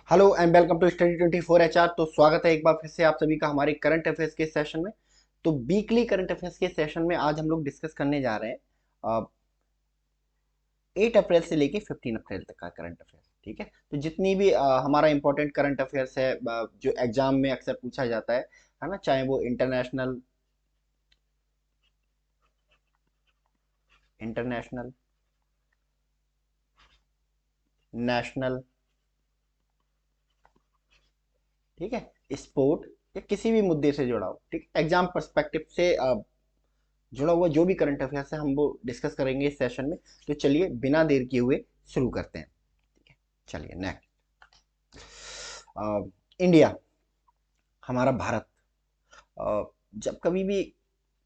Hello and welcome to study 24 HR। तो स्वागत है एक बार फिर से आप सभी का हमारे करंट अफेयर्स के सेशन में। तो वीकली करंट अफेयर्स के सेशन में आज हम लोग डिस्कस करने जा रहे हैं 8 अप्रैल से लेके 15 अप्रैल तक का करंट अफेयर्स। ठीक है, तो जितनी भी हमारा इंपॉर्टेंट करंट अफेयर्स है जो एग्जाम में अक्सर पूछा जाता है ना, चाहे वो इंटरनेशनल इंटरनेशनल नेशनल, ठीक है, स्पोर्ट या किसी भी मुद्दे से जुड़ा हो, ठीक, एग्जाम पर्सपेक्टिव से जुड़ा हुआ जो भी करंट अफेयर्स है हम वो डिस्कस करेंगे इस सेशन में। तो चलिए बिना देर किए हुए शुरू करते हैं। ठीक है, चलिए नेक्स्ट। इंडिया, हमारा भारत, जब कभी भी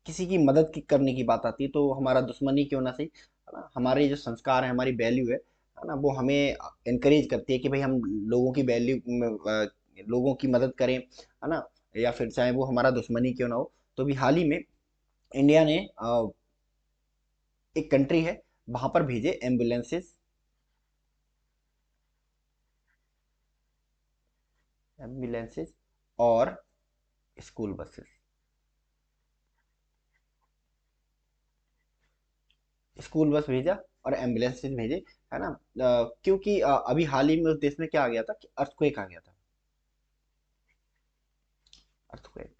किसी की मदद की करने की बात आती है तो हमारा दुश्मन ही क्यों ना सही, है ना, हमारे जो संस्कार है, हमारी वैल्यू है ना, वो हमें इनकरेज करती है कि भाई हम लोगों की वैल्यू, लोगों की मदद करें, है ना, या फिर चाहे वो हमारा दुश्मन ही क्यों ना हो। तो भी हाल ही में इंडिया ने एक कंट्री है वहां पर भेजे एम्बुलेंसेस, एम्बुलेंसेस और स्कूल बसेस, स्कूल बस भेजा और एम्बुलेंसेस भेजे, है ना, क्योंकि अभी हाल ही में उस देश में क्या आ गया था कि अर्थक्वेक आ गया था। अर्थक्वेक,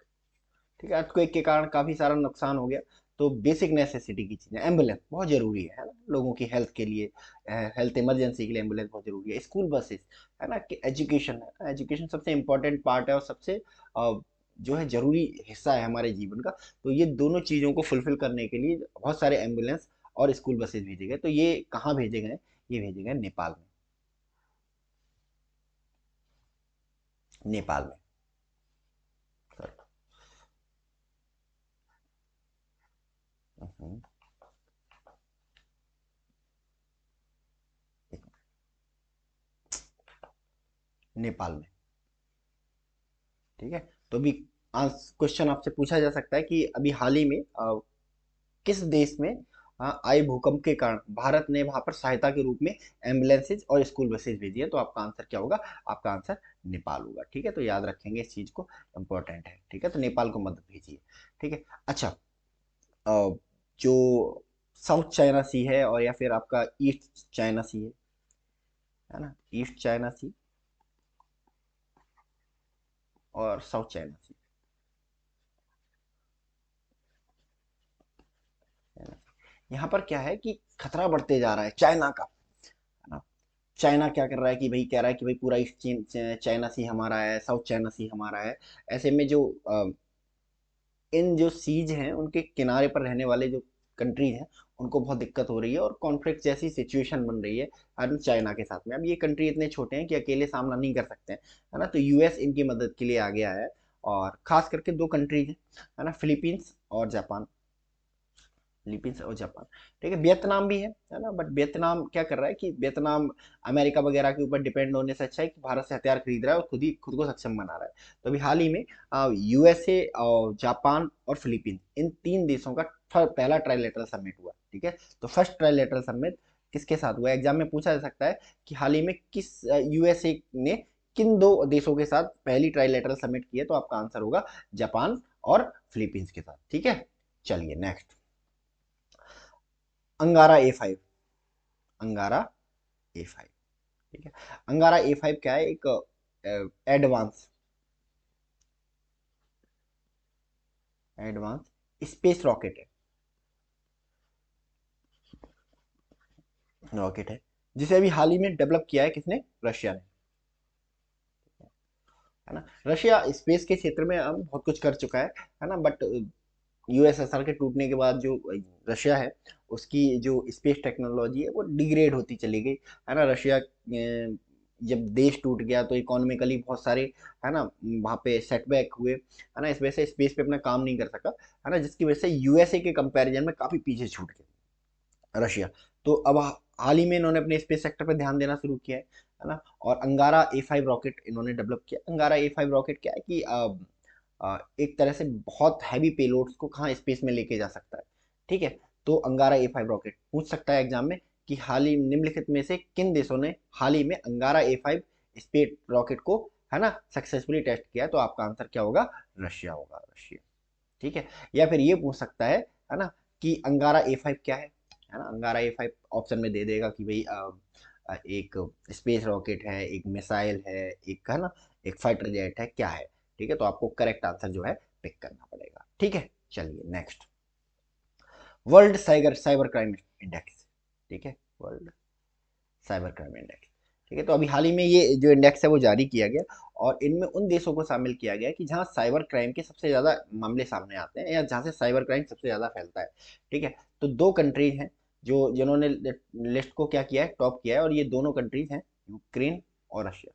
ठीक है, अर्थक्वेक के कारण काफी सारा नुकसान हो गया। तो बेसिक नेसेसिटी की चीजें, एम्बुलेंस बहुत जरूरी है ना, लोगों की हेल्थ के लिए, हेल्थ इमरजेंसी के लिए एम्बुलेंस बहुत जरूरी है। स्कूल बसेस, है ना, कि एजुकेशन है, एजुकेशन सबसे इंपॉर्टेंट पार्ट है और सबसे जो है जरूरी हिस्सा है हमारे जीवन का। तो ये दोनों चीजों को फुलफिल करने के लिए बहुत सारे एम्बुलेंस और स्कूल बसेस भेजे गए। तो ये कहाँ भेजे गए? ये भेजे गए नेपाल में, नेपाल में। सर, हम्म, नेपाल में, ठीक है। तो अभी क्वेश्चन आपसे पूछा जा सकता है कि अभी हाल ही में किस देश में आए भूकंप के कारण भारत ने वहां पर सहायता के रूप में एम्बुलेंसेज और स्कूल बसेज भेजी है? तो आपका आंसर क्या होगा? आपका आंसर नेपाल होगा। ठीक है, तो याद रखेंगे इस चीज को, इंपॉर्टेंट है। ठीक है, तो नेपाल को मदद भेजिए। ठीक है, अच्छा, जो साउथ चाइना सी है और या फिर आपका ईस्ट चाइना सी है ना, ईस्ट चाइना सी और साउथ चाइना सी, है ना, यहाँ पर क्या है कि खतरा बढ़ते जा रहा है चाइना का, है ना। चाइना क्या कर रहा है कि भाई कह रहा है कि भाई पूरा ईस्ट चाइना सी हमारा है, साउथ चाइना सी हमारा है। ऐसे में जो इन जो सीज हैं उनके किनारे पर रहने वाले जो कंट्रीज हैं उनको बहुत दिक्कत हो रही है और कॉन्फ्लिक्ट जैसी सिचुएशन बन रही है हर चाइना के साथ में। अब ये कंट्री इतने छोटे हैं कि अकेले सामना नहीं कर सकते हैं, है ना, तो यूएस इनकी मदद के लिए आ गया है। और खास करके दो कंट्रीज हैं, है ना, फिलीपींस और जापान, फिलीपींस और जापान। ठीक है, वियतनाम भी है ना, बट वियतनाम क्या कर रहा है कि वियतनाम अमेरिका वगैरह के ऊपर डिपेंड होने से अच्छा है कि भारत से हथियार खरीद रहा है और खुद को सक्षम बना रहा है। तो अभी हाल ही में यूएसए और जापान और फिलीपींस, इन तीन देशों का पहला ट्राइलेटरल समिट हुआ। ठीक है, तो फर्स्ट ट्राइलेटरल समिट किसके साथ हुआ? एग्जाम में पूछा जा सकता है कि हाल ही में किस यूएसए ने किन दो देशों के साथ पहली ट्राइलेटरल समिट की है? तो आपका आंसर होगा जापान और फिलीपींस के साथ। ठीक है, चलिए नेक्स्ट। अंगारा A5, अंगारा A5, ठीक है। अंगारा A5 क्या है? एक एडवांस एडवांस स्पेस रॉकेट है जिसे अभी हाल ही में डेवलप किया है किसने? रशिया ने, है ना। रशिया स्पेस के क्षेत्र में अब बहुत कुछ कर चुका है ना, बट यूएसएसआर के टूटने के बाद जो रशिया है उसकी जो स्पेस टेक्नोलॉजी है वो डिग्रेड होती चली गई, है ना। रशिया जब देश टूट गया तो इकोनॉमिकली बहुत सारे, है ना, वहाँ पे सेटबैक हुए, है ना, इस वजह से स्पेस पे अपना काम नहीं कर सका, है ना, जिसकी वजह से यूएसए के कंपैरिजन में काफ़ी पीछे छूट गया रशिया। तो अब हाल ही में इन्होंने अपने स्पेस सेक्टर पर ध्यान देना शुरू किया है ना। और अंगारा A5 रॉकेट इन्होंने डेवलप किया। अंगारा A5 रॉकेट क्या है कि एक तरह से बहुत हैवी पेलोड्स को कहाँ स्पेस में लेके जा सकता है। ठीक है, तो अंगारा A5 रॉकेट पूछ सकता है एग्जाम में कि हाल ही निम्नलिखित में से किन देशों ने हाल ही में अंगारा A5 स्पेस रॉकेट को, है ना, सक्सेसफुली टेस्ट किया है, तो आपका आंसर क्या होगा? रशिया होगा, रशिया। ठीक है। या फिर ये पूछ सकता है ना, कि अंगारा A5 क्या है ना, अंगारा A5 ऑप्शन में दे देगा कि भाई एक स्पेस रॉकेट है, एक मिसाइल है, एक, है ना, एक फाइटर जेट है, क्या है? ठीक है, तो आपको करेक्ट आंसर जो है पिक करना पड़ेगा। ठीक है, चलिए next, world cyber cyber crime index. ठीक है, वर्ल्ड साइबर क्राइम इंडेक्स। ठीक है, तो अभी हाल ही में ये जो इंडेक्स है वो जारी किया गया, और इनमें उन देशों को शामिल किया गया कि जहां साइबर क्राइम के सबसे ज़्यादा मामले सामने आते हैं, या जहां से साइबर क्राइम सबसे ज़्यादा फैलता है। ठीक है, तो दो कंट्रीज हैं जो जिन्होंने लिस्ट को क्या किया है, टॉप किया है, और ये दोनों कंट्रीज हैं यूक्रेन और रशिया।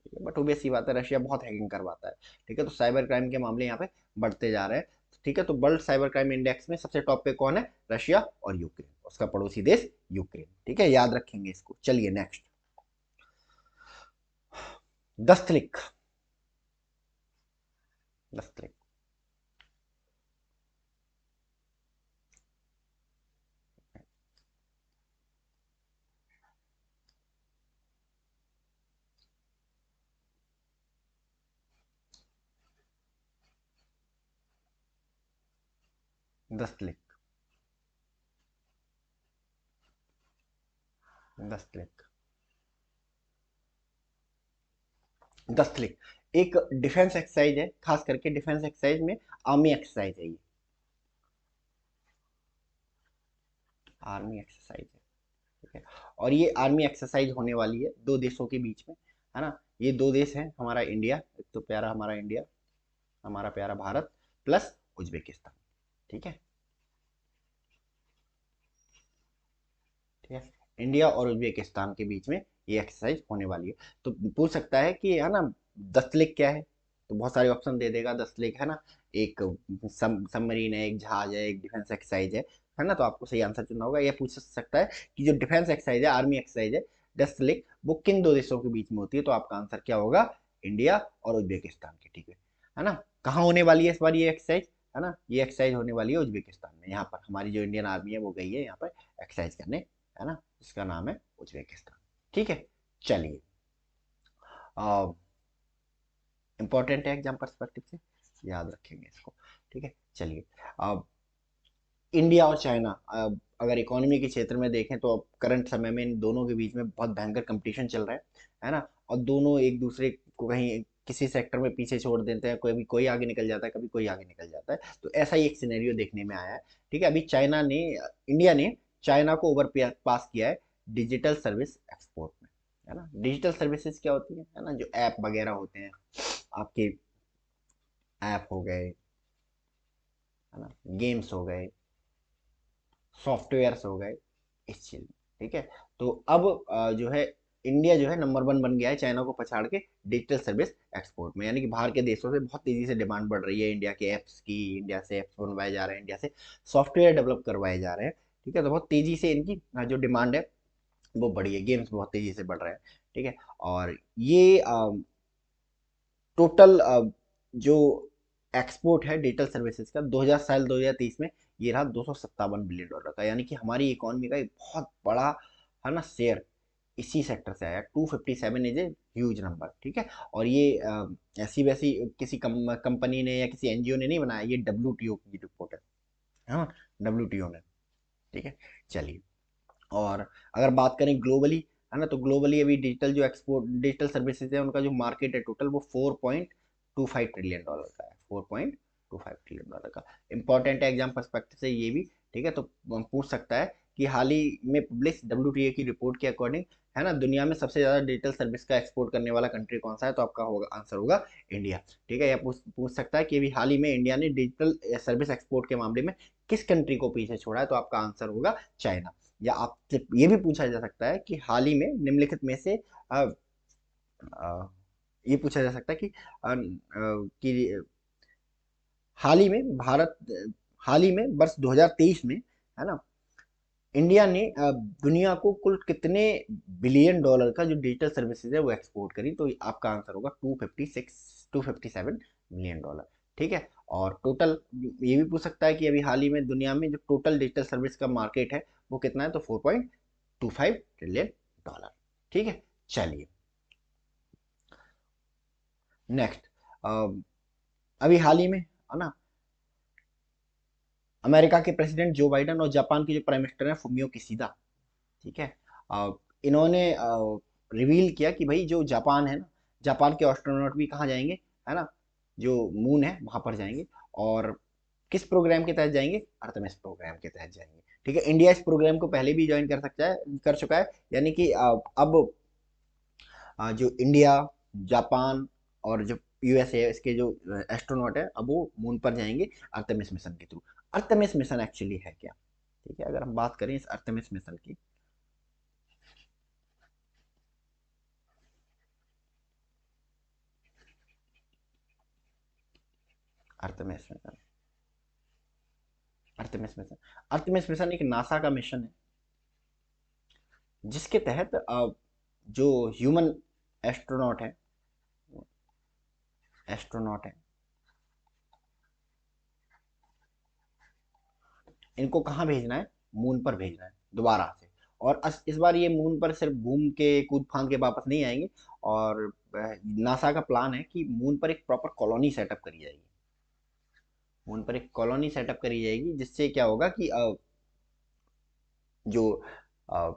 ठीक है, बट वो सी बात है, रशिया बहुत हैकिंग करवाता है। ठीक है, तो साइबर क्राइम के मामले यहाँ पे बढ़ते जा रहे हैं। ठीक है, तो वर्ल्ड साइबर क्राइम इंडेक्स में सबसे टॉप पे कौन है? रशिया और यूक्रेन, उसका पड़ोसी देश यूक्रेन। ठीक है, याद रखेंगे इसको। चलिए नेक्स्ट, दस्तलिक। दस्तलिक, दस्तलिक, दस्तलिक, दस्तलिक एक डिफेंस एक्सरसाइज है, खास करके डिफेंस एक्सरसाइज में आर्मी एक्सरसाइज है ये, आर्मी एक्सरसाइज है। ठीक है, और ये आर्मी एक्सरसाइज होने वाली है दो देशों के बीच में, है ना। ये दो देश हैं, हमारा इंडिया, एक तो प्यारा हमारा इंडिया, हमारा प्यारा भारत, प्लस उज्बेकिस्तान। ठीक है, ठीक है, इंडिया और उज्बेकिस्तान के बीच में ये एक्सरसाइज होने वाली है। तो पूछ सकता है कि, है ना, दस्तलिक क्या है, तो बहुत सारे ऑप्शन दे देगा। दस्तलिक, है ना, एक सबमरीन है, एक जहाज है, एक डिफेंस एक्सरसाइज है ना, तो आपको सही आंसर चुनना होगा। यह पूछ सकता है कि जो डिफेंस एक्सरसाइज है, आर्मी एक्सरसाइज है, दस्तलिक, वो किन दो देशों के बीच में होती है, तो आपका आंसर क्या होगा? इंडिया और उज्बेकिस्तान के। ठीक है ना। कहाँ होने वाली है इस बार ये एक्सरसाइज? है ना, ये एक्सरसाइज होने वाली है उज्बेकिस्तान में। यहाँ पर हमारी जो इंडियन आर्मी है वो गई है यहाँ पर एक्सरसाइज करने, है ना, इसका नाम है उज्बेकिस्तान। ठीक है, चलिए, इंपॉर्टेंट है एग्जाम पर्सपेक्टिव से, याद रखेंगे इसको। ठीक है, चलिए, अब इंडिया और चाइना, अगर इकोनॉमी के क्षेत्र में देखें तो अब करंट समय में इन दोनों के बीच में बहुत भयंकर कंपटीशन चल रहा है ना, और दोनों एक दूसरे को कहीं किसी सेक्टर में पीछे छोड़ देते हैं, कोई भी कोई आगे निकल जाता है, कभी कोई आगे निकल जाता है, तो ऐसा ही एक सिनेरियो देखने में आया है। ठीक है, अभी इंडिया ने चाइना को ओवर पास किया है डिजिटल सर्विस एक्सपोर्ट में, है ना। डिजिटल सर्विसेज क्या होती है ना, जो ऐप वगैरह होते हैं आपके, ऐप हो गए, है ना, गेम्स हो गए, सॉफ्टवेयर्स हो गए, इस चीज में। ठीक है, तो अब जो है इंडिया जो है नंबर वन बन गया है चाइना को पछाड़ के डिजिटल सर्विस एक्सपोर्ट में, यानी कि बाहर के देशों से बहुत तेजी से डिमांड बढ़ रही है इंडिया के ऐप्स की, इंडिया से ऐप्स बनवाए जा रहे हैं, इंडिया से सॉफ्टवेयर डेवलप करवाए जा रहे हैं। ठीक है, तो बहुत तेजी से इनकी जो डिमांड है वो बढ़ी है, गेम्स बहुत तेजी से बढ़ रहे हैं। ठीक है, और ये टोटल जो एक्सपोर्ट है डिजिटल सर्विसेज का 2023 में ये रहा $257 बिलियन का, यानी कि हमारी इकोनॉमी का एक बहुत बड़ा, है ना, शेयर इसी सेक्टर से आया। 257 इज ए ह्यूज नंबर। ठीक है, और ये ऐसी वैसी किसी कंपनी ने या किसी एनजीओ ने नहीं बनाया, ये WTO की रिपोर्ट है, हाँ, WTO ने। ठीक है, चलिए, और अगर बात करें ग्लोबली, है ना, तो ग्लोबली अभी डिजिटल जो एक्सपोर्ट डिजिटल सर्विसेज है उनका जो मार्केट है टोटल, वो $4.25 ट्रिलियन का है, $4.25 ट्रिलियन का। इंपॉर्टेंट है एग्जाम पर्सपेक्टिव से ये भी। ठीक है, तो पूछ सकता है कि हाल ही में पब्लिश WTA की रिपोर्ट के अकॉर्डिंग, है ना, दुनिया में सबसे ज्यादा डिजिटल सर्विस का एक्सपोर्ट करने वाला कंट्री कौन सा है, तो आपका होगा आंसर होगा इंडिया। ठीक है, या पूछ सकता है कि अभी हाल ही में इंडिया ने डिजिटल सर्विस एक्सपोर्ट के मामले में किस कंट्री को पीछे छोड़ा है, तो आपका आंसर होगा चाइना। या आपसे ये भी पूछा जा सकता है कि हाल ही में निम्नलिखित में से अ, अ, ये पूछा जा सकता है कि हाल ही में भारत हाल ही में वर्ष 2023 में, है ना, इंडिया ने दुनिया को कुल कितने बिलियन डॉलर का जो डिजिटल सर्विसेज है वो एक्सपोर्ट करी, तो आपका आंसर होगा 257 मिलियन डॉलर। ठीक है, और टोटल ये भी पूछ सकता है कि अभी हाल ही में दुनिया में जो टोटल डिजिटल सर्विस का मार्केट है वो कितना है, तो $4.25 ट्रिलियन। ठीक है, चलिए, नेक्स्ट, अभी हाल ही में है ना, अमेरिका के प्रेसिडेंट जो बाइडन और जापान के जो प्राइम मिनिस्टर हैं फुमियो किशिदा, ठीक है, अ, इन्होंने रिवील किया कि भाई जो जापान है ना, जापान के एस्ट्रोनॉट भी कहाँ जाएंगे, है ना, जो मून है वहां पर जाएंगे। और किस प्रोग्राम के तहत जाएंगे, आर्टेमिस प्रोग्राम के तहत जाएंगे। ठीक है, इंडिया इस प्रोग्राम को पहले भी ज्वाइन कर सकता है, कर चुका है, यानी कि अब जो इंडिया, जापान और जो यूएसए, इसके जो एस्ट्रोनॉट है अब वो मून पर जाएंगे आर्टेमिस मिशन के थ्रू। आर्टेमिस मिशन एक्चुअली है क्या, ठीक है, अगर हम बात करें इस आर्टेमिस मिशन की, Artemis mission, Artemis mission, Artemis mission एक नासा का मिशन है, जिसके तहत जो ह्यूमन एस्ट्रोनॉट है, एस्ट्रोनॉट है, इनको कहाँ भेजना है, मून पर भेजना है दोबारा से। और इस बार ये मून पर सिर्फ घूम के कूद फांद के वापस नहीं आएंगे, और नासा का प्लान है कि मून पर एक प्रॉपर कॉलोनी सेटअप करी जाएगी, मून पर एक कॉलोनी सेटअप करी जाएगी, जिससे क्या होगा कि जो अ,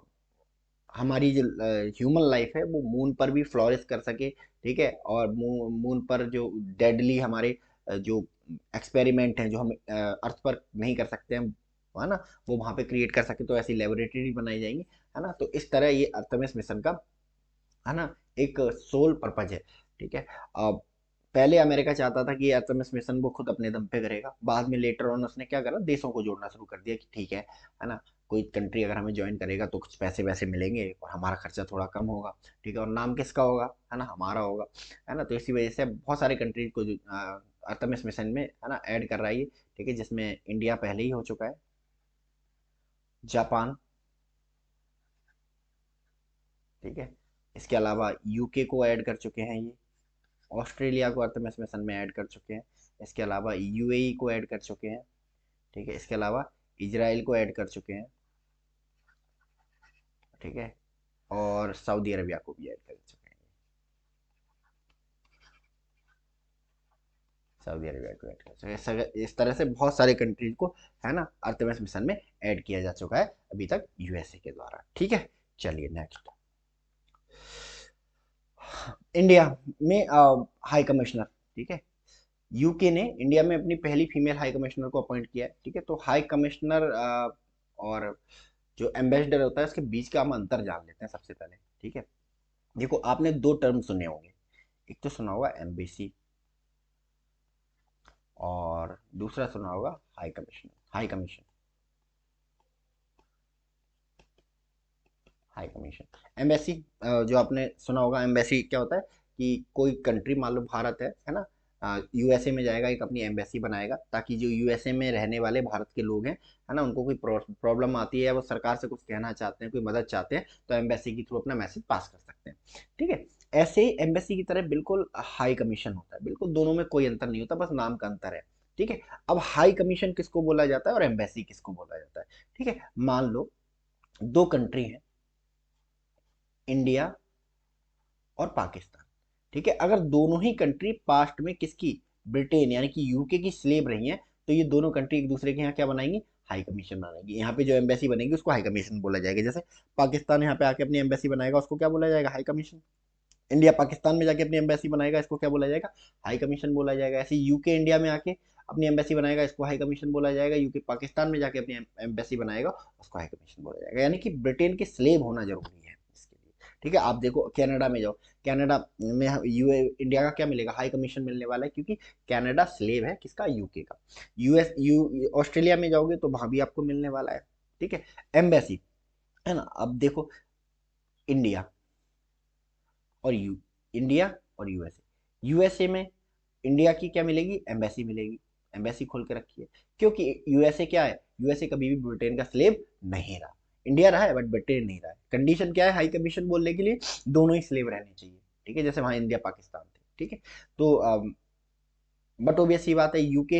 हमारी जो ह्यूमन लाइफ है वो मून पर भी फ्लोरिश कर सके। ठीक है, और मून पर जो डेडली हमारे जो एक्सपेरिमेंट हैं जो हम अर्थ पर नहीं कर सकते हैं, है ना, वो वहाँ पे क्रिएट कर सके, तो ऐसी लेबोरेटरी बनाई जाएंगी, है ना। तो इस तरह ये अर्थमिस मिशन का, है ना, एक सोल पर्पज है। ठीक है, अब पहले अमेरिका चाहता था कि आर्टेमिस मिशन वो खुद अपने दम पे करेगा, बाद में लेटर ऑन उसने क्या करा, देशों को जोड़ना शुरू कर दिया कि ठीक है ना, कोई कंट्री अगर हमें ज्वाइन करेगा तो कुछ पैसे वैसे मिलेंगे और हमारा खर्चा थोड़ा कम होगा। ठीक है, और नाम किसका होगा, है ना, हमारा होगा, है ना। तो इसी वजह से बहुत सारे कंट्रीज को जो आर्टेमिस मिशन में, है ना, ऐड कर रहा है ये। ठीक है, जिसमें इंडिया पहले ही हो चुका है, जापान, ठीक है, इसके अलावा यूके को ऐड कर चुके हैं ये, ऑस्ट्रेलिया को आर्टेमिस मिशन में ऐड कर चुके हैं, इसके अलावा यूएई को ऐड कर चुके हैं, ठीक है, इसके अलावा इजराइल को ऐड कर चुके हैं, ठीक है, और सऊदी अरबिया को भी ऐड कर चुके हैं, सऊदी अरबिया को ऐड कर चुके हैं। इस तरह से बहुत सारे कंट्रीज को, है ना, आर्टेमिस मिशन में ऐड किया जा चुका है अभी तक यूएसए के द्वारा। ठीक है, चलिए नेक्स्ट, इंडिया में हाई कमिश्नर, ठीक है, यूके ने इंडिया में अपनी पहली फीमेल हाई कमिश्नर को अपॉइंट किया है। ठीक है, तो हाई कमिश्नर और जो एम्बेसडर होता है उसके बीच का हम अंतर जान लेते हैं सबसे पहले। ठीक है, देखो आपने दो टर्म सुने होंगे, एक तो सुना होगा एम्बेसी, और दूसरा सुना होगा high commissioner, high commission, high commission. Embassy, जो आपने सुना होगा, एम्बेसी क्या होता है कि कोई कंट्री, मान लो भारत है ना, यूएसए में जाएगा, एक अपनी एम्बेसी बनाएगा, ताकि जो यूएसए में रहने वाले भारत के लोग हैं, है ना, उनको कोई प्रॉब्लम आती है, वो सरकार से कुछ कहना चाहते हैं, कोई मदद चाहते हैं, तो एम्बेसी के थ्रू अपना मैसेज पास कर सकते हैं। ठीक है, ऐसे ही एम्बेसी की तरह बिल्कुल हाई कमीशन होता है, बिल्कुल दोनों में कोई अंतर नहीं होता, बस नाम का अंतर है। ठीक है, अब हाई कमीशन किसको बोला जाता है और एम्बेसी किसको बोला जाता है। ठीक है, मान लो दो कंट्री हैं, इंडिया और पाकिस्तान। ठीक है, अगर दोनों ही कंट्री पास्ट में किसकी, ब्रिटेन यानी कि यूके की स्लेव रही हैं, तो ये दोनों कंट्री एक दूसरे के यहाँ क्या बनाएंगी, हाई कमीशन बनाएंगी। यहाँ पे जो एम्बेसी बनेगी उसको हाई कमीशन बोला जाएगा। जैसे पाकिस्तान यहाँ पे आके अपनी एम्बेसी बनाएगा, उसको क्या बोला जाएगा, हाई कमीशन। इंडिया पाकिस्तान में जाके अपनी एम्बेसी बनाएगा, इसको क्या बोला जाएगा, हाई कमीशन बोला जाएगा। ऐसे यूके इंडिया में आके अपनी एम्बेसी बनाएगा, इसको हाई कमीशन बोला जाएगा। यूके पाकिस्तान में जाके अपनी एम्बेसी बनाएगा, उसको हाई कमीशन बोला जाएगा। यानी कि ब्रिटेन के स्लेव होना जरूरी है इसके लिए। ठीक है, आप देखो कनाडा में जाओ, कनाडा में यूए इंडिया का क्या मिलेगा, हाई कमीशन मिलने वाला है, क्योंकि कनाडा स्लेव है किसका, यूके का। ऑस्ट्रेलिया में जाओगे तो वहां भी आपको मिलने वाला है। ठीक है, एम्बेसी, है ना। अब देखो इंडिया और इंडिया और यूएसए, यूएसए में इंडिया की क्या मिलेगी, एम्बेसी मिलेगी, एम्बेसी खोल के रखी है, क्योंकि यूएसए क्या है, यूएसए कभी भी ब्रिटेन का स्लेव नहीं रहा। इंडिया रहा है बट ब्रिटेन नहीं रहा है। कंडीशन क्या है हाई कमीशन बोलने के लिए, दोनों ही स्लेव रहने चाहिए। ठीक है, जैसे वहां इंडिया पाकिस्तान थे। ठीक है, तो बट ओबियस सी बात है, यूके,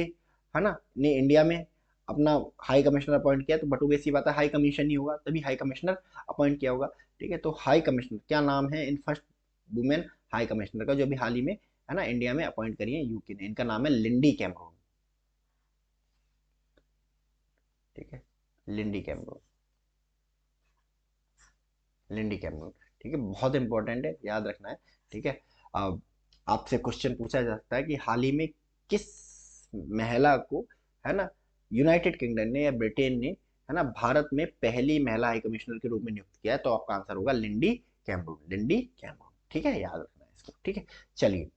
है ना, ने इंडिया में अपना हाई कमिश्नर अपॉइंट किया, तो बट ओबियस सी बात है हाई कमीशन ही होगा, तभी हाई कमिश्नर अपॉइंट किया होगा। ठीक है, तो हाई कमिश्नर क्या नाम है in first women high commissioner का, जो अभी हाल ही में है ना, इंडिया में अपॉइंट करी है यूके ने। इनका नाम है लिंडी कैमरून। ठीक है, लिंडी कैमरून, लिंडी कैमरून। ठीक है, बहुत इंपॉर्टेंट है, याद रखना है। ठीक है, अब आपसे क्वेश्चन पूछा जा सकता है कि हाल ही में किस महिला को, है ना, यूनाइटेड किंगडम ने या ब्रिटेन ने, है ना, भारत में पहली महिला हाई कमिश्नर के रूप में नियुक्त किया है? तो आपका आंसर होगा लिंडी कैमरून, लिंडी कैमरून। ठीक है, याद रखना है इसको। ठीक है, चलिए।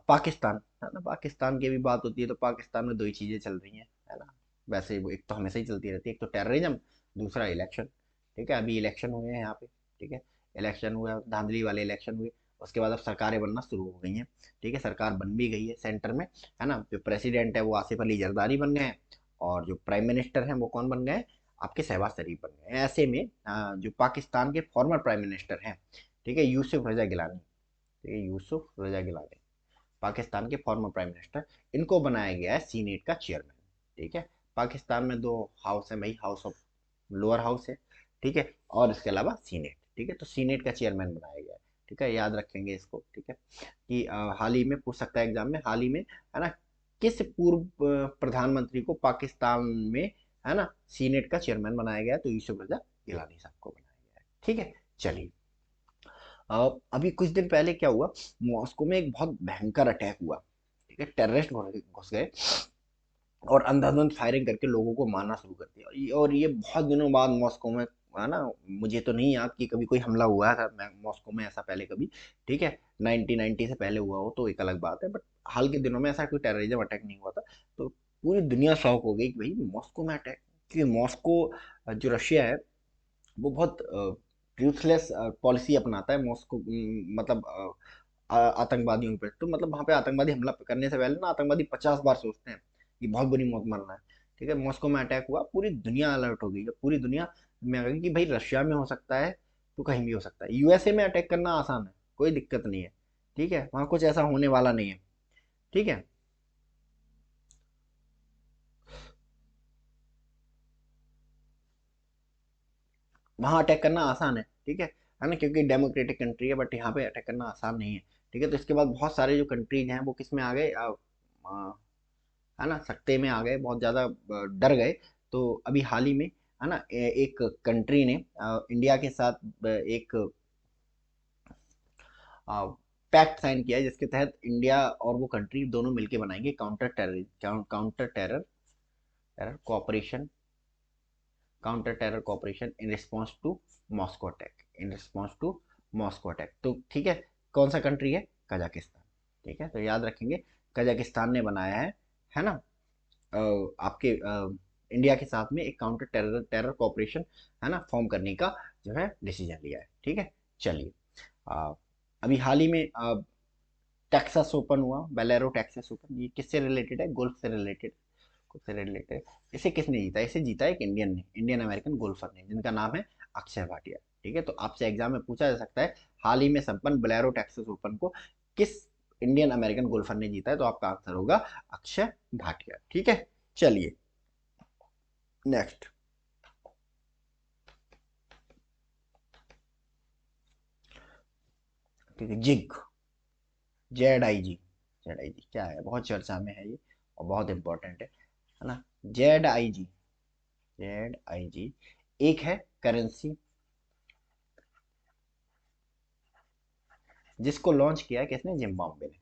पाकिस्तान, है ना, पाकिस्तान की भी बात होती है तो पाकिस्तान में दो ही चीजें चल रही हैं, है ना। वैसे वो एक तो हमेशा ही चलती रहती है, एक तो टेररिज्म, दूसरा इलेक्शन। ठीक है, अभी इलेक्शन हुए हैं यहाँ पे। ठीक है, इलेक्शन हुआ, धांधली वाले इलेक्शन हुए। उसके बाद अब सरकारें बनना शुरू हो गई हैं। ठीक है, सरकार बन भी गई है सेंटर में, है ना। जो प्रेसिडेंट है वो आसिफ अली जरदारी बन गए हैं, और जो प्राइम मिनिस्टर हैं वो कौन बन गए हैं? आपके शहबाज शरीफ बन गए हैं। ऐसे में जो पाकिस्तान के फॉर्मर प्राइम मिनिस्टर हैं, ठीक है, यूसुफ रजा गिलानी, ठीक है, यूसुफ रजा गिलानी, पाकिस्तान के फॉर्मर प्राइम मिनिस्टर, इनको बनाया गया है सीनेट का चेयरमैन। ठीक है, पाकिस्तान में दो हाउस है भाई, हाउस ऑफ, लोअर हाउस है, ठीक है, और इसके अलावा सीनेट। ठीक है, तो सीनेट का चेयरमैन बनाया गया है। ठीक है, याद रखेंगे इसको। ठीक है, कि हाल ही में पूछ सकता है एग्जाम में, हाल ही में, है ना, किस पूर्व प्रधानमंत्री को पाकिस्तान में, है ना, सीनेट का चेयरमैन बनाया गया है? तो यूसुफ रजा गिलानी साहब को बनाया गया है। ठीक है, चलिए। अभी कुछ दिन पहले क्या हुआ, मॉस्को में एक बहुत भयंकर अटैक हुआ। ठीक है, टेररिस्ट घुस गए और अंधाधुंध फायरिंग करके लोगों को मारना शुरू कर दिया। और ये बहुत दिनों बाद मॉस्को में, है ना, मुझे तो नहीं याद कि कभी कोई हमला हुआ था मॉस्को में ऐसा पहले कभी। ठीक है, 1990 से पहले हुआ हो तो एक अलग बात है, बट हाल के दिनों में ऐसा कोई टेररिज्म अटैक नहीं हुआ था। तो पूरी दुनिया शॉक हो गई कि भाई मॉस्को में अटैक। क्योंकि मॉस्को, जो रशिया है, वो बहुत रूथलेस पॉलिसी अपनाता है मॉस्को, मतलब आतंकवादियों पे। तो मतलब वहाँ पे आतंकवादी हमला करने से पहले ना आतंकवादी 50 बार सोचते हैं कि बहुत बुरी मौत मरना है। ठीक है, मॉस्को में अटैक हुआ, पूरी दुनिया अलर्ट हो गई है। पूरी दुनिया में आ गई कि भाई रशिया में हो सकता है तो कहीं भी हो सकता है। यूएसए में अटैक करना आसान है, कोई दिक्कत नहीं है। ठीक है, वहाँ कुछ ऐसा होने वाला नहीं है। ठीक है, वहाँ अटैक करना आसान है। ठीक है ना, क्योंकि डेमोक्रेटिक कंट्री है, बट यहाँ पे अटैक करना आसान नहीं है। ठीक है, तो इसके बाद बहुत सारे जो कंट्रीज हैं वो किस में आ गए, है ना, सकते में आ गए, बहुत ज़्यादा डर गए। तो अभी हाल ही में, है ना, एक कंट्री ने इंडिया के साथ एक पैक्ट साइन किया है, जिसके तहत इंडिया और वो कंट्री दोनों मिलकर बनाएंगे counter terror, cooperation, counter terror cooperation in response to Moscow attack, in response to Moscow attack. तो ठीक है, कौन सा कंट्री है? कजाकिस्तान। ठीक है, तो याद रखेंगे, कजाकिस्तान ने बनाया है ना, आपके इंडिया के साथ में एक काउंटर टेरर टेरर कॉपरेशन, है ना, फॉर्म करने का जो है डिसीजन लिया है। ठीक है, चलिए। अ, अभी हाल ही में टेक्सास ओपन हुआ, बेलेरो टेक्सास ओपन, ये किससे रिलेटेड है? गोल्फ से रिलेटेड, गोल्फ से रिलेटेड। इसे किसने जीता? इसे जीता एक इंडियन ने, इंडियन अमेरिकन गोल्फर ने, जिनका नाम है अक्षय भाटिया। ठीक है, तो आपसे एग्जाम में पूछा जा सकता है हाल ही में संपन्न बेलेरो टेक्सास ओपन को किस इंडियन अमेरिकन गोल्फर ने जीता है? तो आपका आंसर होगा अक्षय भाटिया। ठीक है, चलिए नेक्स्ट। ठीक है, जिग, जेड आई जी क्या है? बहुत चर्चा में है ये और बहुत इंपॉर्टेंट है ना। Z I ji, Z I जी एक है करेंसी, जिसको लॉन्च किया है किसने? जिम्बाब्वे ने,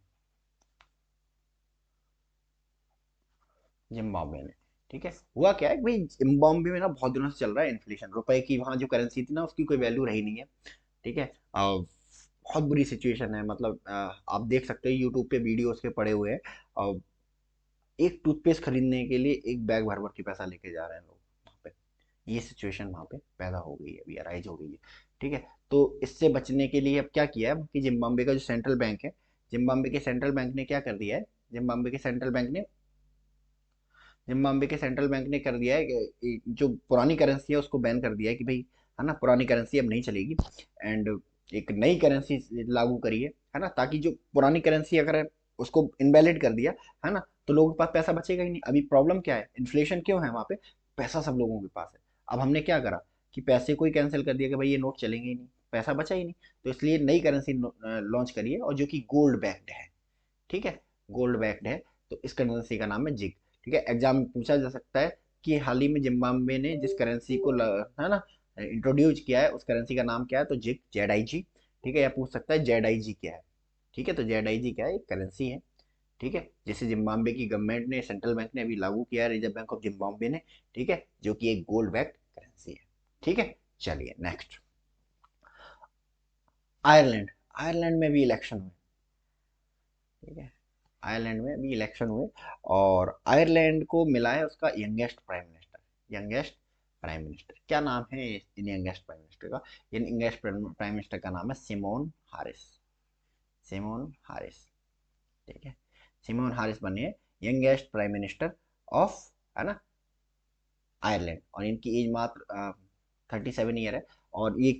जिम्बाब्वे ने। ठीक है, हुआ क्या है कि भाई जिम्बाब्वे में ना बहुत दिनों से चल रहा है इन्फ्लेशन, रुपए की वहाँ जो करेंसी थी ना उसकी कोई वैल्यू रही नहीं है। ठीक है, बहुत बुरी सिचुएशन है, मतलब आप देख सकते हो यूट्यूब पे वीडियो उसके पड़े हुए हैं। एक टूथपेस्ट खरीदने के लिए एक बैग भर भर के पैसा लेके जा रहे हैं लोग वहाँ पे। ये सिचुएशन वहाँ पे पैदा हो गई है, अभी अराइज हो गई है। ठीक है, तो इससे बचने के लिए अब क्या किया है कि जिम्बाब्वे का जो सेंट्रल बैंक है, जिम्बाब्वे के सेंट्रल बैंक ने क्या कर दिया है, जिम्बाब्वे के सेंट्रल बैंक ने जिम्बाब्वे के सेंट्रल बैंक ने कर दिया है कि जो पुरानी करेंसी है उसको बैन कर दिया है कि भाई, है ना, पुरानी करेंसी अब नहीं चलेगी। एंड एक नई करेंसी लागू करी है ना, ताकि जो पुरानी करेंसी अगर है, उसको इनवैलिड कर दिया, है ना, तो लोगों के पास पैसा बचेगा ही नहीं। अभी प्रॉब्लम क्या है? इन्फ्लेशन क्यों है वहाँ पे? पैसा सब लोगों के पास है। अब हमने क्या करा कि पैसे को ही कैंसिल कर दिया कि भाई ये नोट चलेंगे ही नहीं, पैसा बचा ही नहीं। तो इसलिए नई करेंसी लॉन्च करी है, और जो कि गोल्ड बैक्ड है। ठीक है, गोल्ड बैक्ड है, तो इस करेंसी का नाम है जिग। ठीक है, एग्जाम में पूछा जा सकता है कि हाल ही में जिम्बाब्वे ने जिस करेंसी को है ना इंट्रोड्यूस किया है, उस करेंसी का नाम क्या है, तो जिग, JIG। ठीक है, या पूछ सकता है JIG क्या है। ठीक है, तो JIG क्या है, एक करेंसी है। ठीक है, जिसे जिम्बाब्वे की गवर्नमेंट ने, सेंट्रल बैंक ने अभी लागू किया है, रिजर्व बैंक ऑफ जिम्बाब्वे ने। ठीक है, जो कि एक गोल्ड बैक्ड करेंसी है। ठीक है, चलिए नेक्स्ट। आयरलैंड, आयरलैंड में भी इलेक्शन हुए। ठीक है, आयरलैंड में भी इलेक्शन हुए, और आयरलैंड को मिला है उसका youngest prime minister. Youngest prime minister क्या नाम है इन यंगेस्ट प्राइम मिनिस्टर का? इन यंगेस्ट प्राइम मिनिस्टर का नाम है सिमोन हारिस। सिमोन हारिस। ठीक है, सिमोन हारिस बने यंगेस्ट प्राइम मिनिस्टर ऑफ, है ना, आयरलैंड, और इनकी एज मात्र 37 ईयर है। और ये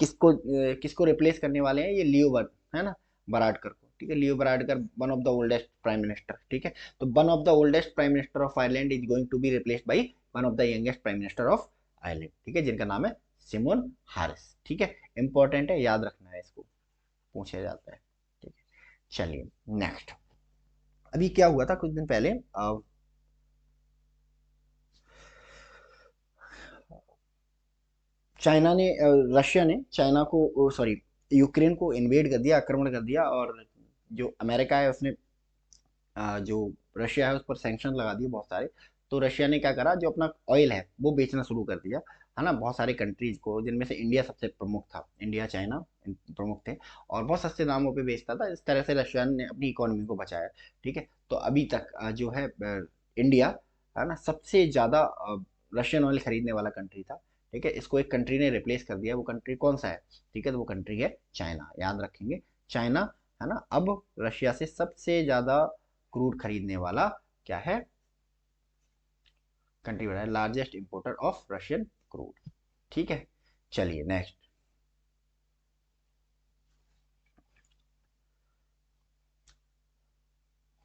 किसको रिप्लेस करने वाले हैं, ये लियो है ना, बराडकर को। ठीक है, Leo Varadkar, one of the oldest prime minister. ठीक है, तो one of the oldest prime minister of Ireland is going to be replaced by one of the youngest prime minister of Ireland. ठीक है, जिनका नाम है सिमोन हारिस। ठीक है, इंपॉर्टेंट है, याद रखना है, इसको पूछा जाता है। ठीक है, चलिए नेक्स्ट। अभी क्या हुआ था कुछ दिन पहले, चाइना ने रशिया ने चाइना को, सॉरी, यूक्रेन को इन्वेड कर दिया, आक्रमण कर दिया, और जो अमेरिका है उसने जो रशिया है उस पर सैंक्शन लगा दिए बहुत सारे। तो रशिया ने क्या करा, जो अपना ऑयल है वो बेचना शुरू कर दिया, है ना, बहुत सारे कंट्रीज को, जिनमें से इंडिया सबसे प्रमुख था। इंडिया, चाइना प्रमुख थे, और बहुत सस्ते दामों पे बेचता था। इस तरह से रशिया ने अपनी इकोनॉमी को बचाया। ठीक है, तो अभी तक जो है इंडिया, है ना, सबसे ज़्यादा रशियन ऑयल खरीदने वाला कंट्री था। ठीक है, इसको एक कंट्री ने रिप्लेस कर दिया। वो कंट्री कौन सा है? ठीक है, तो वो कंट्री है चाइना, याद रखेंगे, चाइना, है ना, अब रशिया से सबसे ज़्यादा क्रूड खरीदने वाला क्या है, कंट्री बना है, largest importer of Russian crude. ठीक है, चलिए नेक्स्ट।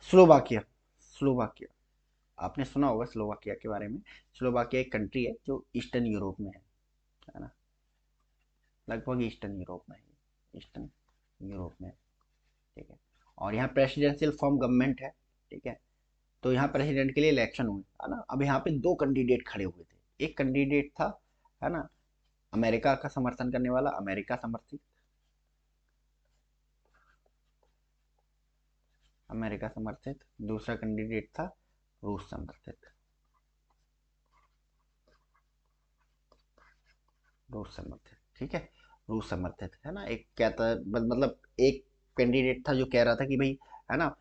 स्लोवाकिया। स्लोवाकिया, आपने सुना होगा स्लोवाकिया के बारे में। स्लोवाकिया एक कंट्री है जो ईस्टर्न यूरोप में है ना, लगभग ईस्टर्न यूरोप में है, ईस्टर्न यूरोप में है। ठीक है, और यहाँ प्रेसिडेंशियल फॉर्म गवर्नमेंट है। ठीक है, तो यहाँ प्रेसिडेंट के लिए इलेक्शन हुए, है ना। अब यहाँ पे दो कैंडिडेट खड़े हुए थे। एक कैंडिडेट था, है ना, अमेरिका का समर्थन करने वाला, अमेरिका समर्थित, अमेरिका समर्थित। दूसरा कैंडिडेट था रूस समर्थित, रूस समर्थित। ठीक है, रूस समर्थित, है ना। एक क्या था, मतलब एक कैंडिडेट था जो कह रहा था कि भाई, है ना,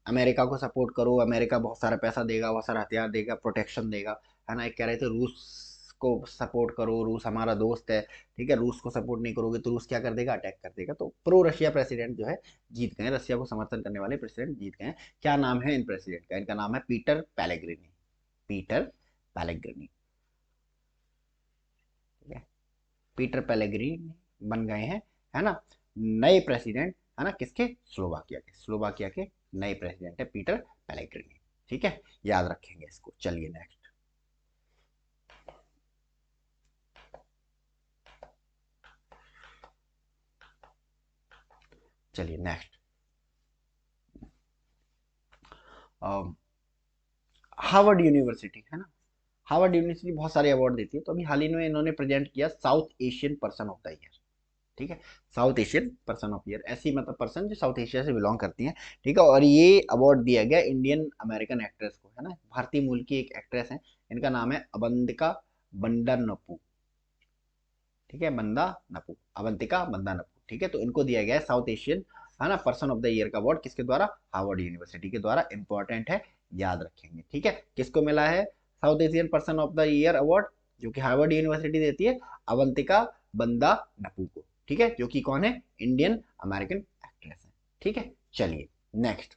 अमेरिका को सपोर्ट करो, अमेरिका बहुत सारा पैसा देगा, बहुत सारा हथियार देगा, प्रोटेक्शन देगा। है ना, एक कह रहे थे रूस को सपोर्ट करो, रूस हमारा दोस्त है। ठीक है, रूस को सपोर्ट नहीं करोगे तो रूस क्या कर देगा, अटैक कर देगा। तो प्रो रशिया प्रेसिडेंट जो है जीत गए, रशिया को समर्थन करने वाले प्रेसिडेंट जीत गए। क्या नाम है इन प्रेसिडेंट का? इनका नाम है पीटर पैलेग्रिनी। पीटर पैलेग्रिनी। ठीक है, पीटर पेलेग्रिनी बन गए हैं, है ना, नए प्रेसिडेंट, है ना, किसके? स्लोवाकिया के। स्लोवाकिया के नए प्रेसिडेंट है पीटर पेलेग्रिनी। ठीक है, याद रखेंगे इसको। चलिए नेक्स्ट। चलिए नेक्स्ट। हार्वर्ड यूनिवर्सिटी, है ना, हार्वर्ड यूनिवर्सिटी बहुत सारे अवार्ड देती है। तो अभी हाल ही में इन्होंने प्रेजेंट किया south Asian person of the year. ठीक है, south Asian person of year, ऐसी मतलब पर्सन जो साउथ एशिया से बिलोंग करती हैं। ठीक है, और ये अवार्ड दिया गया इंडियन अमेरिकन एक्ट्रेस को, है ना, भारतीय मूल की एक एक्ट्रेस है। इनका नाम है अवंतिका बंडरनपू। ठीक है, बंदा नपू, अवंतिका बंदा नपू। ठीक है, तो इनको दिया गया है साउथ एशियन, है ना, पर्सन ऑफ द ईयर का अवार्ड, किसके द्वारा? हार्वर्ड यूनिवर्सिटी के द्वारा। इंपॉर्टेंट है, याद रखेंगे। ठीक है, किसको मिला है south Asian person of the year award, जो कि हार्वर्ड यूनिवर्सिटी देती है? अवंतिका बंदा नपू को। ठीक है, जो कि कौन है? इंडियन अमेरिकन एक्ट्रेस है। ठीक है, चलिए next.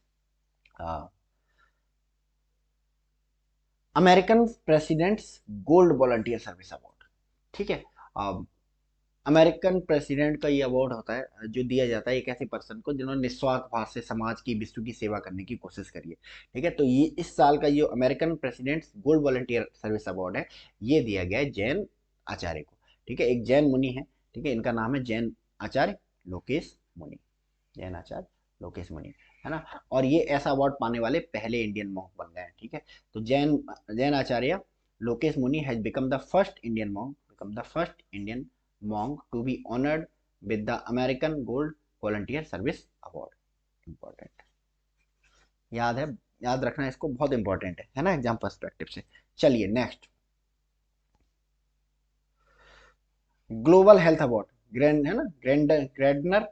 American presidents gold volunteer service award. ठीक है, अमेरिकन प्रेसिडेंट का ये अवार्ड होता है जो दिया जाता है एक ऐसे पर्सन को जिन्होंने निस्वार्थ भाव से समाज की, विश्व की सेवा करने की कोशिश करी है। ठीक है, तो ये इस साल का ये American presidents gold volunteer service award है, ये दिया गया है जैन आचार्य को। ठीक है, एक जैन मुनि है। ठीक है, इनका नाम है जैन आचार्य लोकेश मुनि। जैन आचार्य लोकेश मुनि, है ना। और ये ऐसा अवार्ड पाने वाले पहले इंडियन मॉन्क बन गए हैं, ठीक है। तो Jain Jain Acharya Lokesh Muni has become the first Indian monk, to be honoured with the American gold volunteer service award. Important, याद है, याद रखना इसको, बहुत इंपॉर्टेंट है ना एग्जाम पर्सपेक्टिव से। चलिए next, global health award, grand है ना, ग्रैंडनर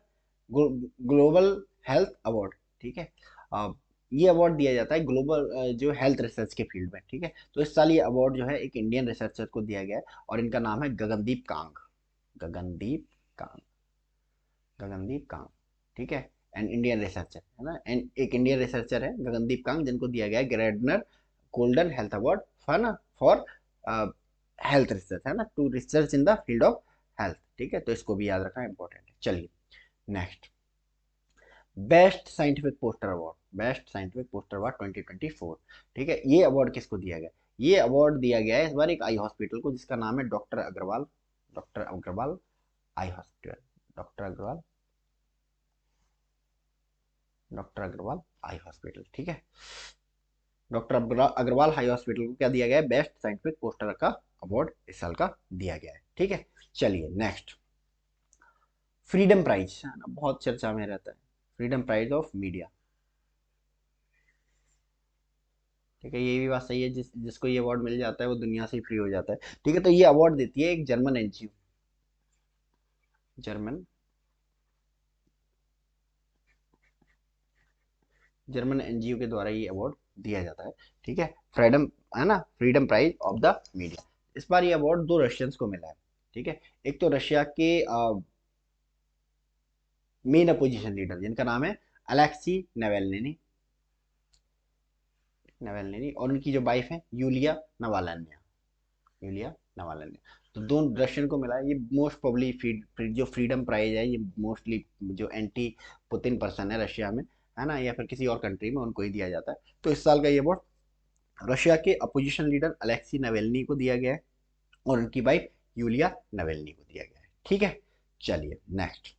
ग्लोबल हेल्थ अवार्ड, ठीक है। ये अवार्ड दिया जाता है ग्लोबल जो हेल्थ रिसर्च के फील्ड में, ठीक है। तो इस साल ये अवार्ड जो है एक इंडियन रिसर्चर को दिया गया है और इनका नाम है गगनदीप कांग, गगनदीप कांग, गगनदीप कांग, ठीक है। एंड इंडियन रिसर्चर है ना, एंड एक इंडियन रिसर्चर है गगनदीप कांग जिनको दिया गया है Gairdner golden health award for ना फॉर हेल्थ रिसर्च, है ना, to research in the field of health, ठीक है। तो इसको भी याद रखना इंपॉर्टेंट है। चलिए next, best scientific poster award, best scientific poster award 2024, ठीक है। ये अवार्ड किसको दिया गया? ये अवार्ड दिया गया है इस बार एक आई हॉस्पिटल को जिसका नाम है doctor Agarwal, doctor Agarwal eye hospital, doctor Agarwal, doctor Agarwal eye hospital, ठीक है। डॉक्टर अग्रवाल हाई हॉस्पिटल को क्या दिया गया है? बेस्ट साइंटिफिक पोस्टर का अवार्ड इस साल का दिया गया है, ठीक है। चलिए नेक्स्ट, फ्रीडम प्राइज है ना, बहुत चर्चा में रहता है, फ्रीडम प्राइज ऑफ मीडिया, ठीक है। ये भी बात सही है, जिसको ये अवार्ड मिल जाता है वो दुनिया से ही फ्री हो जाता है, ठीक है। तो ये अवार्ड देती है एक German NGO, German German NGO के द्वारा ये अवार्ड दिया जाता है, ठीक है। फ्रीडम, है ना, freedom prize of the media. इस बार ये अवार्ड दो रशियंस को मिला है, ठीक है। एक तो रशिया के मेन अपोजिशन लीडर जिनका नाम है अलेक्सी नेवेल्नी, नेवेल्नी, और उनकी जो वाइफ है यूलिया नवालान्या, यूलिया नवालान्या। तो दोनों रशियन को मिला है ये। मोस्ट प्रोबली जो फ्रीडम प्राइज है ये मोस्टली जो एंटी पुतिन पर्सन है रशिया में, है ना, या फिर किसी और कंट्री में, उनको ही दिया जाता है। तो इस साल का ये अवार्ड रशिया के अपोजिशन लीडर अलेक्सी नवेल्नी को दिया गया है और उनकी वाइफ यूलिया नवेल्नी को दिया गया है, ठीक है। चलिए नेक्स्ट,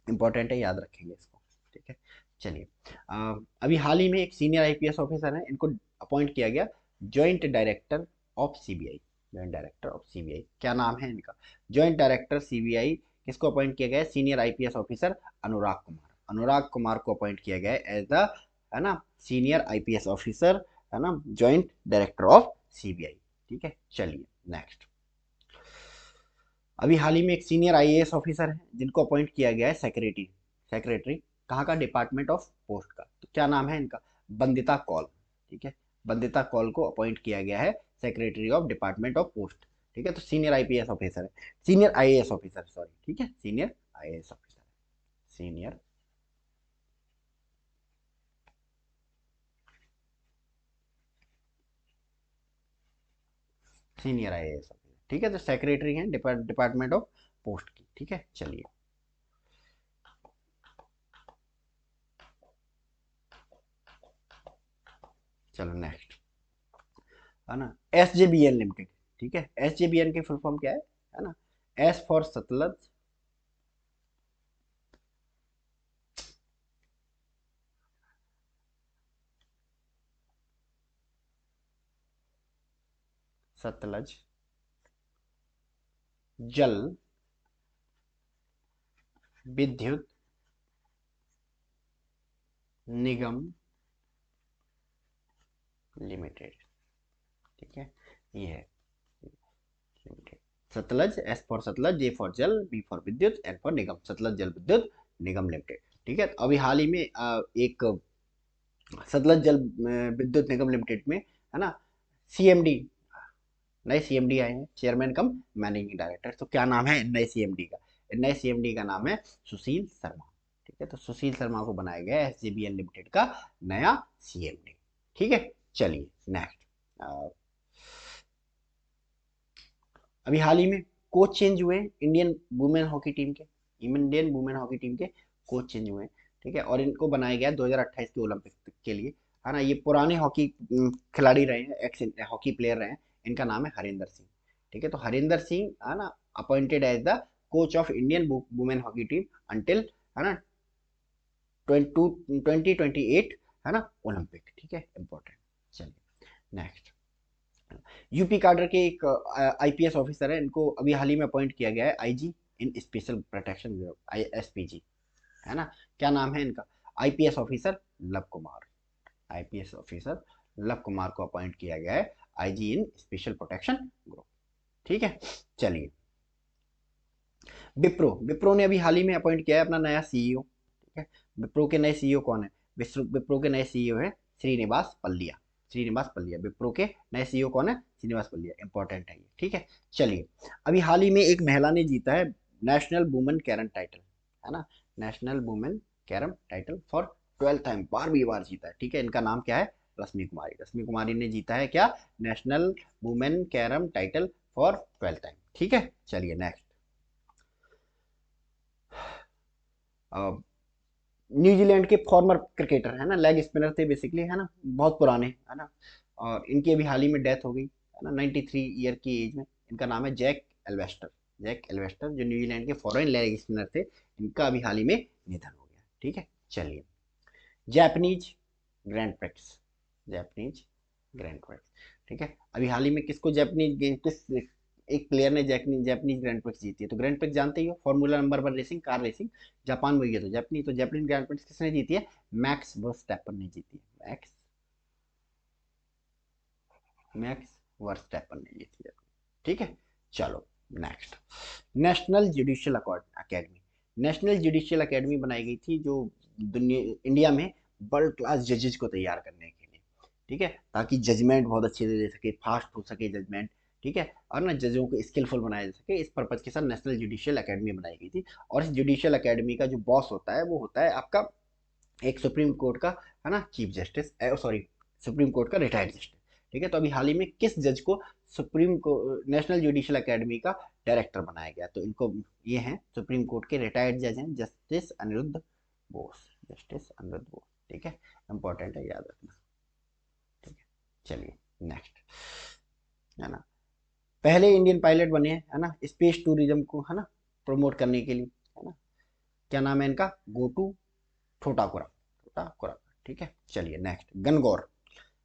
इंपॉर्टेंट है, याद रखेंगे इसको, ठीक है। चलिए अभी हाल ही में एक सीनियर आईपीएस ऑफिसर है, इनको अपॉइंट किया गया joint director of CBI, joint director of CBI, क्या नाम है इनका? जॉइंट डायरेक्टर सीबीआई किसको अपॉइंट किया गया है? सीनियर आईपीएस ऑफिसर अनुराग कुमार, अनुराग कुमार को अपॉइंट किया गया है एज द, है ना, सीनियर आईपीएस ऑफिसर, है ना, जॉइंट डायरेक्टर ऑफ सीबीआई, ठीक है। चलिए नेक्स्ट, अभी हाल ही में एक सीनियर आईएएस ऑफिसर है जिनको अपॉइंट किया गया है सेक्रेटरी, सेक्रेटरी कहाँ का? डिपार्टमेंट ऑफ पोस्ट का। तो क्या नाम है इनका? बंदिता कौल, ठीक है। बंदिता कौल को अपॉइंट किया गया है secretary of department of post, ठीक है। तो सीनियर आईपीएस ऑफिसर है, सीनियर आईएएस ऑफिसर, सॉरी, ठीक है, senior IAS officer, senior, senior IAS officer, ठीक है। तो सेक्रेटरी हैं डिपार्टमेंट ऑफ पोस्ट की, ठीक है। चलिए चलो नेक्स्ट, है ना, S J B N limited, ठीक है। एस जे बी एन की फुल फॉर्म क्या है ना, एस फॉर सतलज, सतलज जल विद्युत निगम लिमिटेड, ठीक है। ये है limited, Sutlej, S for Sutlej, J for जल, बी फॉर विद्युत, एन फॉर निगम, सतलज जल विद्युत निगम लिमिटेड, ठीक है। तो अभी हाल ही में एक सतलज जल विद्युत निगम लिमिटेड में, है ना, सीएमडी, नए सीएमडी आए हैं, चेयरमैन कम मैनेजिंग डायरेक्टर। तो क्या नाम है नए सीएमडी का? नए सीएमडी का नाम है सुशील शर्मा, ठीक है। तो सुशील शर्मा को बनाया गया एसजेबीएन लिमिटेड का नया सीएमडी, ठीक है। चलिए नेक्स्ट, अभी हाल ही में कोच चेंज हुए इंडियन वुमेन हॉकी टीम के, इंडियन वुमेन हॉकी टीम के कोच चेंज हुए, ठीक है। और इनको बनाया गया 2028 के ओलंपिक के लिए, है ना। ये पुराने हॉकी खिलाड़ी रहे हैं, एक्स हॉकी प्लेयर रहे हैं, इनका नाम है हरिंदर सिंह, ठीक है। तो हरिंदर सिंह, है ना, appointed as the coach of Indian women hockey team until, है ना, 2028 है ना ओलंपिक, ठीक है, इंपॉर्टेंट। चलिए नेक्स्ट, यूपी काडर के एक आईपीएस ऑफिसर है, इनको अभी हाल ही में अपॉइंट किया गया है आईजी इन स्पेशल प्रोटेक्शन ब्यूरो, आईएसपीजी, है ना। क्या नाम है इनका? IPS officer love Kumar, IPS officer love Kumar को अपॉइंट किया गया है आईजी इन स्पेशल प्रोटेक्शन ग्रुप, ठीक है। चलिए, विप्रो, विप्रो ने अभी हाल ही में अपॉइंट किया है अपना नया सीईओ, ठीक है। विप्रो के नए सीईओ कौन है? विप्रो के नए सीईओ है श्रीनिवास पल्लिया, श्रीनिवास पल्लिया। विप्रो के नए सीईओ कौन है? श्रीनिवास पल्लिया, इंपॉर्टेंट है ये, ठीक है। चलिए, अभी हाल ही में एक महिला ने जीता है नेशनल वुमेन कैरम टाइटल, है ना, national women carrom title for 12th time, 12वीं बार जीता है, ठीक है। इनका नाम क्या है? रश्मि कुमारी, रश्मि कुमारी ने जीता है क्या? National women carrom title for 12th time, ठीक है। चलिए नेक्स्ट, न्यूजीलैंड के फॉर्मर क्रिकेटर है ना, लेग स्पिनर थे बेसिकली, है ना, बहुत पुराने, है ना, और इनकी अभी हाल ही में डेथ हो गई, है ना, 93 ईयर की एज में। इनका नाम है जैक एल्वेस्टर, जैक एल्वेस्टर, जो न्यूजीलैंड के फॉरेन लेग स्पिनर थे, इनका अभी हाल ही में निधन हो गया, ठीक है। चलिए, Japanese grand prix, Japanese grand prix, ठीक है। अभी हाल ही में किसको जैपनीज, किस एक प्लेयर ने जैपनीज ग्रैंड प्रिक्स जीती है? तो ग्रैंड प्रिक्स जानते ही हो, formula number 1 racing, car racing, Japan में हुई है, तो जैपनीज, तो जैपनीज ग्रैंड प्रिक्स किसने जीती है? मैक्स वर्स्टैपन ने जीती है, मैक्स वर्स्टैपन ने जीती है, ठीक है। चलो next, national judicial academy, national judicial academy बनाई गई थी जो दुनिया इंडिया में वर्ल्ड क्लास जजेस को तैयार करने के लिए, ठीक है, ताकि जजमेंट बहुत अच्छे से दे सके, फास्ट हो सके जजमेंट, ठीक है, और ना जजों को स्किलफुल बनाया जा सके, इस पर्पज के साथ नेशनल जुडिशियल अकेडमी बनाई गई थी। और इस जुडिशियल अकेडमी का जो बॉस होता है वो होता है आपका एक सुप्रीम कोर्ट का, है ना, chief justice, sorry, supreme court का रिटायर्ड जस्टिस, ठीक है। तो अभी हाल ही में किस जज को सुप्रीम को नेशनल जुडिशियल अकेडमी का डायरेक्टर बनाया गया? तो इनको, ये हैं सुप्रीम कोर्ट के रिटायर्ड जज हैं, जस्टिस अनिरुद्ध बोस, जस्टिस अनिरुद्ध बोस, ठीक है, इंपॉर्टेंट है, याद रखना, ठीक है। चलिए नेक्स्ट, है ना, पहले इंडियन पायलट बने हैं, है ना, स्पेस टूरिज्म को, है ना, प्रमोट करने के लिए, है ना। क्या नाम है इनका? गोटू ठोटाकुरा, ठोटाकुरा, ठीक है। चलिए नेक्स्ट, गनगौर,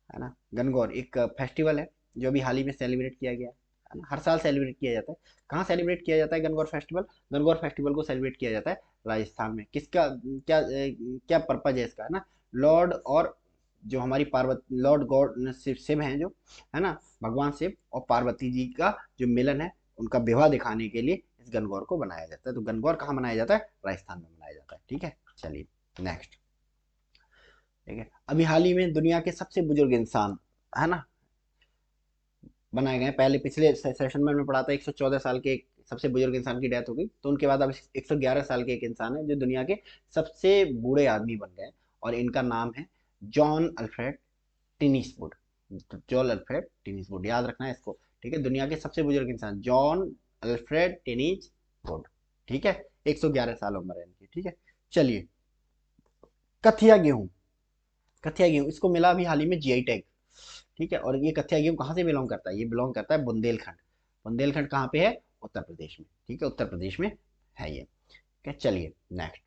है ना, गनगौर एक फेस्टिवल है जो अभी हाल ही में सेलिब्रेट किया गया है ना, हर साल सेलिब्रेट किया जाता है। कहाँ सेलिब्रेट किया जाता है गनगौर फेस्टिवल? गनगौर फेस्टिवल को सेलिब्रेट किया जाता है राजस्थान में। किसका क्या क्या पर्पज है इसका, है ना, लॉर्ड और जो हमारी पार्वती, लॉर्ड गॉड शिव, शिव हैं जो, है ना, भगवान शिव और पार्वती जी का जो मिलन है, उनका विवाह दिखाने के लिए इस गनगौर को बनाया जाता है। तो गनगौर कहाँ मनाया जाता है? राजस्थान में मनाया जाता है, ठीक है। चलिए नेक्स्ट, ठीक है, अभी हाल ही में दुनिया के सबसे बुजुर्ग इंसान, है ना, बनाए गए हैं। पहले पिछले सेशन में हमने पढ़ा था 114 साल के एक सबसे बुजुर्ग इंसान की डेथ हो गई, तो उनके बाद अब 111 साल के एक इंसान है जो दुनिया के सबसे बूढ़े आदमी बन गए, और इनका नाम है जॉन अल्फ्रेड टिनिसवुड, जॉन अल्फ्रेड टिनिसवुड, याद रखना है इसको, ठीक है। दुनिया के सबसे बुजुर्ग इंसान जॉन अल्फ्रेड टिनिसवुड, ठीक है, 111 साल उम्र है इनकी, ठीक है। चलिए, कथिया गेहूं, कथिया गेहूं इसको मिला अभी हाल ही में जीआई टैग, ठीक है। और ये कथिया गेहूं कहाँ से बिलोंग करता है? ये बिलोंग करता है बुंदेलखंड, बुंदेलखंड कहाँ पे है? उत्तर प्रदेश में, ठीक है, उत्तर प्रदेश में है ये, ठीक है। चलिए नेक्स्ट,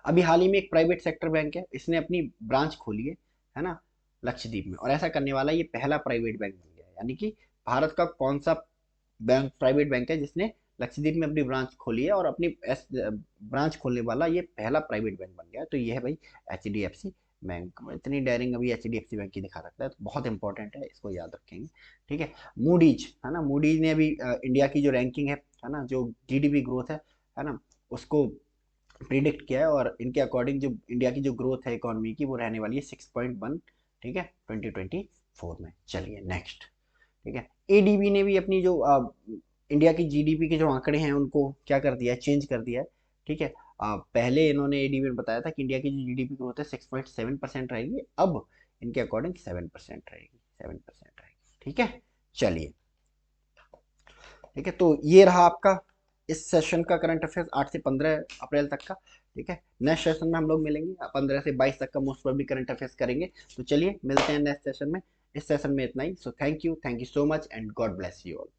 अभी हाल ही में एक प्राइवेट सेक्टर बैंक है, इसने अपनी ब्रांच खोली है ना, लक्षद्वीप में, और ऐसा करने वाला ये पहला प्राइवेट बैंक बन गया है। यानी कि भारत का कौन सा बैंक, प्राइवेट बैंक है जिसने लक्षद्वीप में अपनी ब्रांच खोली है, और अपनी ब्रांच खोलने वाला ये पहला प्राइवेट बैंक बन गया है। तो ये है भाई H D F C bank. इतनी डेयरिंग अभी H D F C bank की दिखा सकता है, तो बहुत इंपॉर्टेंट है, इसको याद रखेंगे, ठीक है। मूडीज, है ना, मूडीज ने अभी इंडिया की जो रैंकिंग है ना, जो जीडीपी ग्रोथ है ना, उसको प्रिडिक्ट किया है, और इनके अकॉर्डिंग जो इंडिया की जो ग्रोथ है इकोनॉमी की, वो रहने वाली है 6.1, ठीक है, 2024 में। चलिए नेक्स्ट, ठीक है, एडीबी ने भी अपनी जो इंडिया की जीडीपी के जो आंकड़े हैं उनको क्या कर दिया है? चेंज कर दिया है, ठीक है। पहले इन्होंने एडीबी में बताया था कि इंडिया की जो जीडीपी ग्रोथ है 6.7% रहेगी, अब इनके अकॉर्डिंग 7% रहेगी, 7% रहेगी, ठीक है। चलिए, ठीक है, तो ये रहा आपका इस सेशन का करंट अफेयर्स 8 से 15 अप्रैल तक का, ठीक है। नेक्स्ट सेशन में हम लोग मिलेंगे 15 से 22 तक का मोस्ट प्रोबेबली करंट अफेयर्स करेंगे। तो चलिए मिलते हैं नेक्स्ट सेशन में, इस सेशन में इतना ही। So thank you so much and God bless you all.